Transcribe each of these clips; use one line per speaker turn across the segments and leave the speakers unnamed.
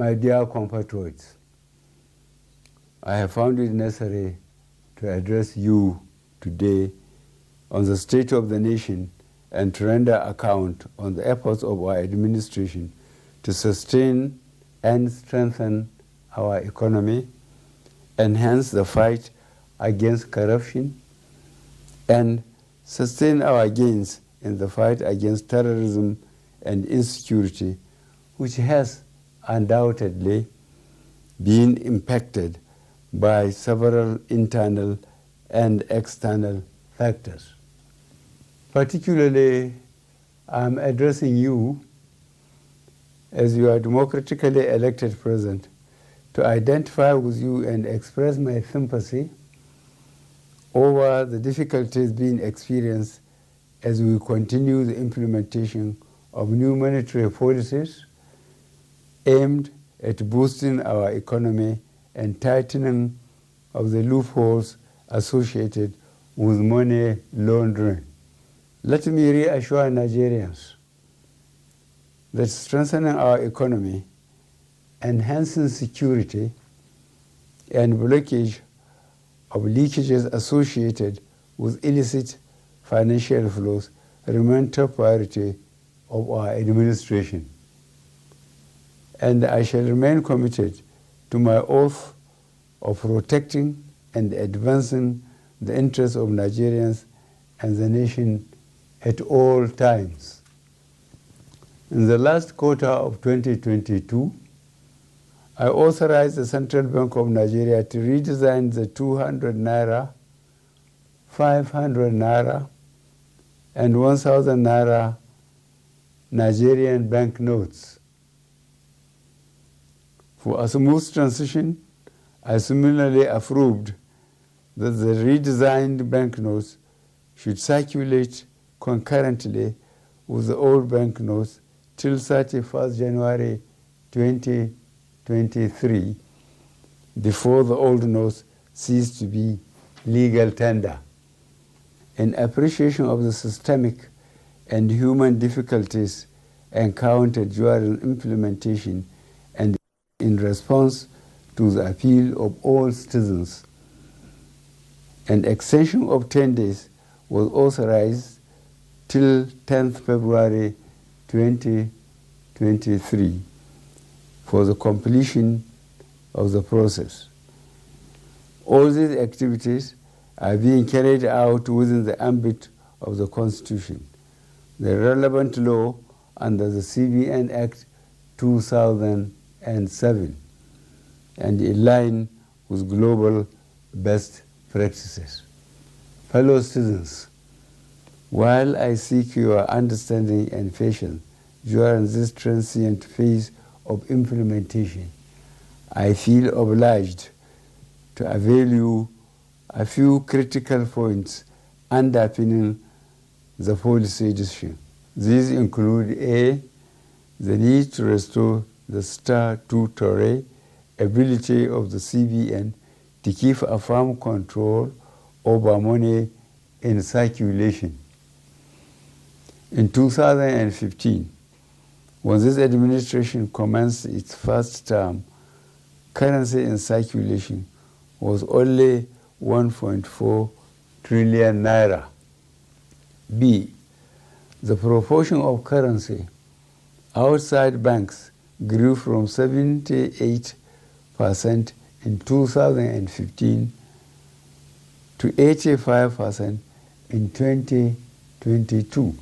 My dear compatriots, I have found it necessary to address you today on the state of the nation and to render account on the efforts of our administration to sustain and strengthen our economy, enhance the fight against corruption, and sustain our gains in the fight against terrorism and insecurity, which has undoubtedly been impacted by several internal and external factors. Particularly, I'm addressing you as your democratically elected president to identify with you and express my sympathy over the difficulties being experienced as we continue the implementation of new monetary policies aimed at boosting our economy and tightening of the loopholes associated with money laundering. Let me reassure Nigerians that strengthening our economy, enhancing security, and blockage of leakages associated with illicit financial flows remain top priority of our administration. And I shall remain committed to my oath of protecting and advancing the interests of Nigerians and the nation at all times. In the last quarter of 2022, I authorized the Central Bank of Nigeria to redesign the 200 naira, 500 naira, and 1,000 naira Nigerian banknotes. For a smooth transition, I similarly approved that the redesigned banknotes should circulate concurrently with the old banknotes till 31st January 2023, before the old notes cease to be legal tender. In appreciation of the systemic and human difficulties encountered during implementation and in response to the appeal of all citizens, an extension of 10 days was authorized till 10th February 2023 for the completion of the process. All these activities are being carried out within the ambit of the Constitution, the relevant law under the CBN Act 2007, and in line with global best practices. Fellow citizens, while I seek your understanding and patience during this transient phase of implementation, I feel obliged to avail you a few critical points underpinning the policy decision. These include A, the need to restore the statutory ability of the CBN to keep a firm control over money in circulation. In 2015, when this administration commenced its first term, currency in circulation was only 1.4 trillion naira. B, the proportion of currency outside banks grew from 78% in 2015 to 85% in 2022.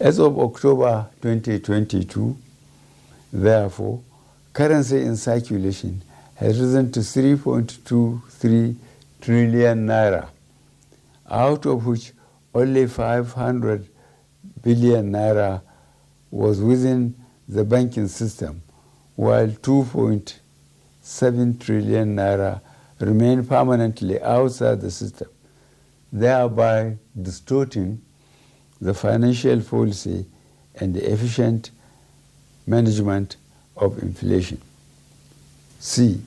As of October 2022, therefore, currency in circulation has risen to 3.23 trillion naira, out of which only 500 billion naira was within the banking system, while 2.7 trillion naira remain permanently outside the system, thereby distorting the financial policy and the efficient management of inflation. C,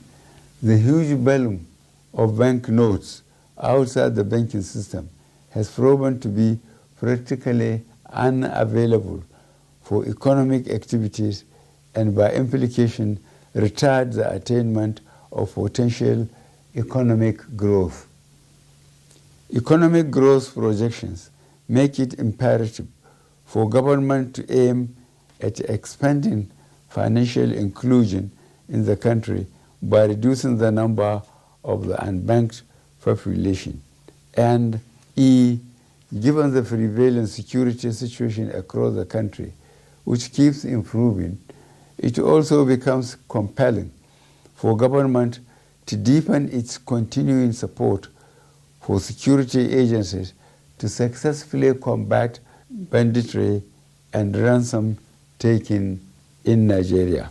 the huge volume of bank notes outside the banking system has proven to be practically unavailable for economic activities and by implication retard the attainment of potential economic growth. Economic growth projections make it imperative for government to aim at expanding financial inclusion in the country by reducing the number of the unbanked population. And E, given the prevailing security situation across the country, which keeps improving, it also becomes compelling for government to deepen its continuing support for security agencies to successfully combat banditry and ransom taking in Nigeria.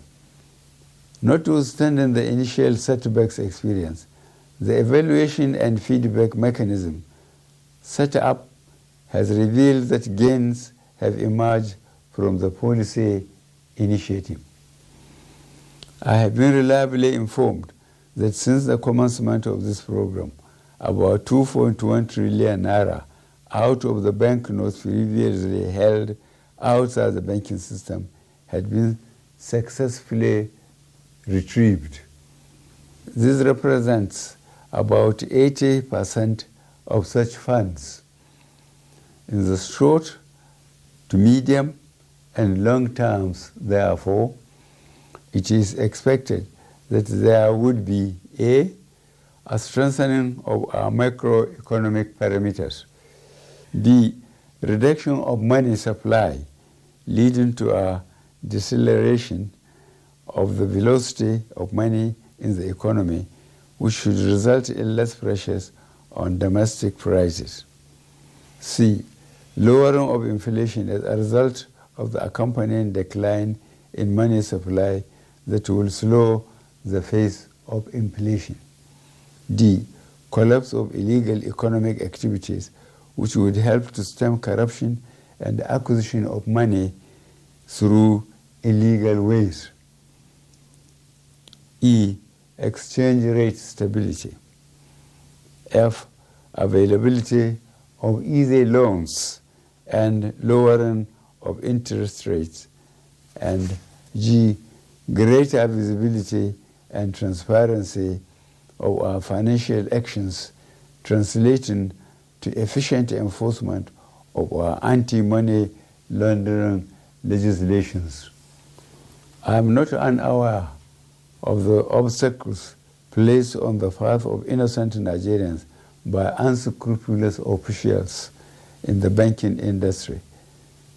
Notwithstanding the initial setbacks experience, the evaluation and feedback mechanism set up has revealed that gains have emerged from the policy initiative. I have been reliably informed that since the commencement of this program, about 2.1 trillion naira out of the banknotes previously held outside the banking system had been successfully retrieved. This represents about 80% of such funds. In the short to medium and long terms, therefore, it is expected that there would be a strengthening of our macroeconomic parameters, B, reduction of money supply leading to a deceleration of the velocity of money in the economy, which should result in less pressures on domestic prices. C, lowering of inflation as a result of the accompanying decline in money supply that will slow the pace of inflation. D, collapse of illegal economic activities which would help to stem corruption and the acquisition of money through illegal ways. E, exchange rate stability. F, availability of easy loans and lowering of interest rates. And G, greater visibility and transparency of our financial actions, translating to efficient enforcement of our anti-money laundering legislations. I am not unaware of the obstacles placed on the path of innocent Nigerians by unscrupulous officials in the banking industry,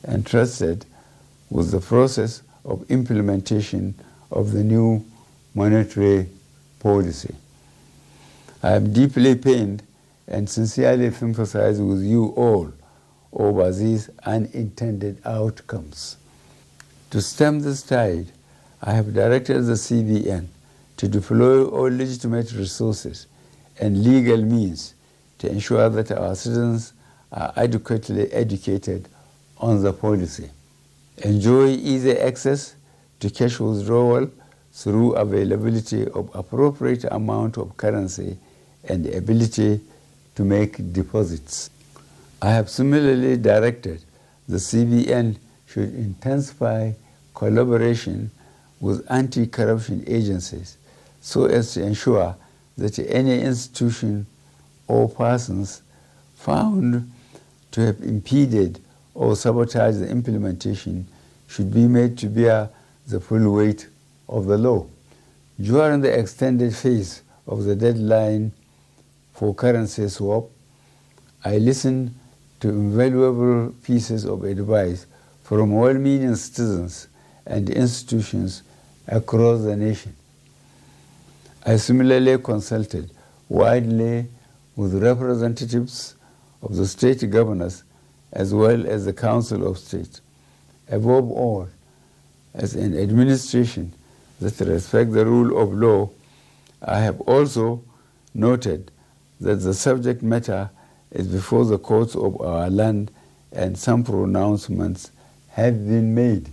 entrusted with the process of implementation of the new monetary policy. I am deeply pained and sincerely sympathize with you all over these unintended outcomes. To stem this tide, I have directed the CBN to deploy all legitimate resources and legal means to ensure that our citizens are adequately educated on the policy, enjoy easy access to cash withdrawal through availability of appropriate amount of currency and the ability to make deposits. I have similarly directed the CBN should intensify collaboration with anti-corruption agencies so as to ensure that any institution or persons found to have impeded or sabotaged the implementation should be made to bear the full weight of the law. During the extended phase of the deadline for currency swap, I listened to invaluable pieces of advice from well-meaning citizens and institutions across the nation. I similarly consulted widely with representatives of the state governors as well as the Council of State. Above all, as an administration that respects the rule of law, I have also noted that the subject matter is before the courts of our land and some pronouncements have been made.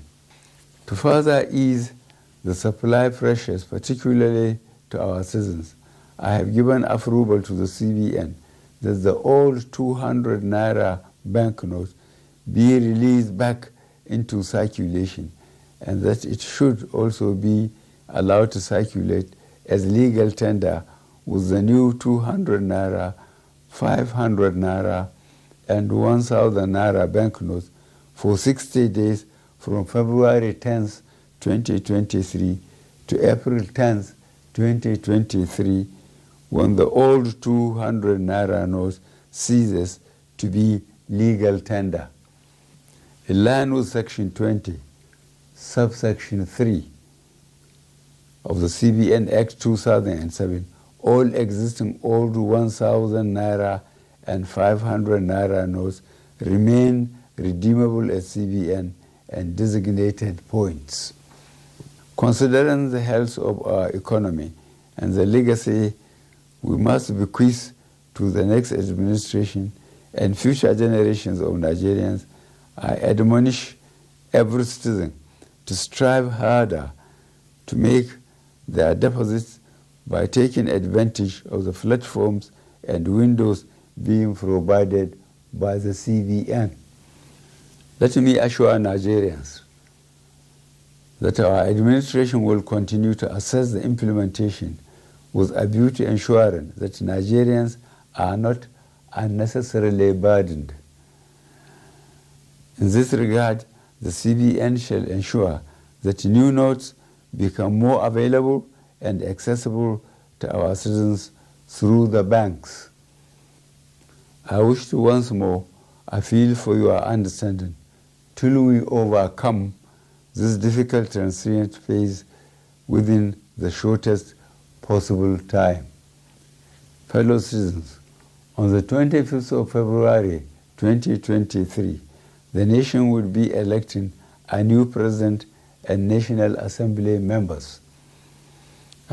To further ease the supply pressures, particularly to our citizens, I have given approval to the CBN that the old 200 naira banknotes be released back into circulation and that it should also be allowed to circulate as legal tender with the new 200 naira, 500 naira, and 1,000 naira banknotes for 60 days from February 10th, 2023 to April 10th, 2023, when the old 200 naira notes ceases to be legal tender. In line with Section 20, subsection 3 of the CBN Act 2007, all existing old 1,000 naira and 500 naira notes remain redeemable at CBN and designated points. Considering the health of our economy and the legacy we must bequeath to the next administration and future generations of Nigerians, I admonish every citizen to strive harder to make their deposits by taking advantage of the platforms and windows being provided by the CBN. Let me assure Nigerians that our administration will continue to assess the implementation with a view to ensuring that Nigerians are not unnecessarily burdened. In this regard, the CBN shall ensure that new notes become more available and accessible to our citizens through the banks. I wish to once more appeal for your understanding till we overcome this difficult transient phase within the shortest possible time. Fellow citizens, on the 25th of February 2023, the nation will be electing a new president and National Assembly members.